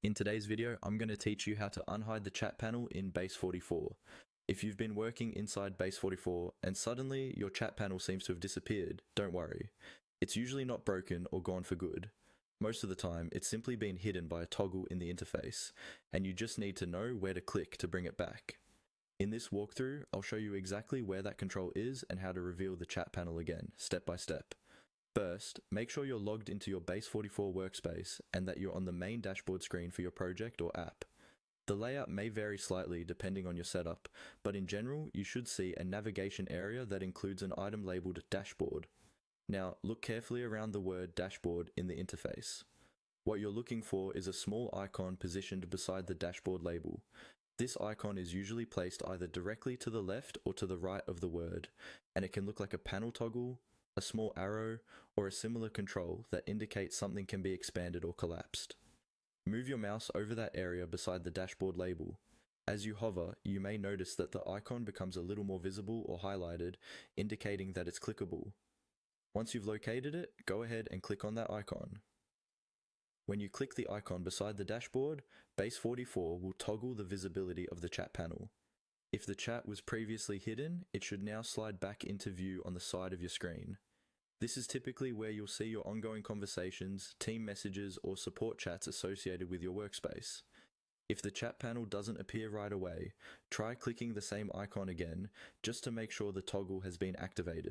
In today's video, I'm going to teach you how to unhide the chat panel in Base44. If you've been working inside Base44 and suddenly your chat panel seems to have disappeared, don't worry. It's usually not broken or gone for good. Most of the time, it's simply been hidden by a toggle in the interface, and you just need to know where to click to bring it back. In this walkthrough, I'll show you exactly where that control is and how to reveal the chat panel again, step by step. First, make sure you're logged into your Base44 workspace and that you're on the main dashboard screen for your project or app. The layout may vary slightly depending on your setup, but in general, you should see a navigation area that includes an item labeled Dashboard. Now, look carefully around the word Dashboard in the interface. What you're looking for is a small icon positioned beside the dashboard label. This icon is usually placed either directly to the left or to the right of the word, and it can look like a panel toggle, a small arrow, or a similar control that indicates something can be expanded or collapsed. Move your mouse over that area beside the dashboard label. As you hover, you may notice that the icon becomes a little more visible or highlighted, indicating that it's clickable. Once you've located it, go ahead and click on that icon. When you click the icon beside the dashboard, Base44 will toggle the visibility of the chat panel. If the chat was previously hidden, it should now slide back into view on the side of your screen. This is typically where you'll see your ongoing conversations, team messages, or support chats associated with your workspace. If the chat panel doesn't appear right away, try clicking the same icon again, just to make sure the toggle has been activated.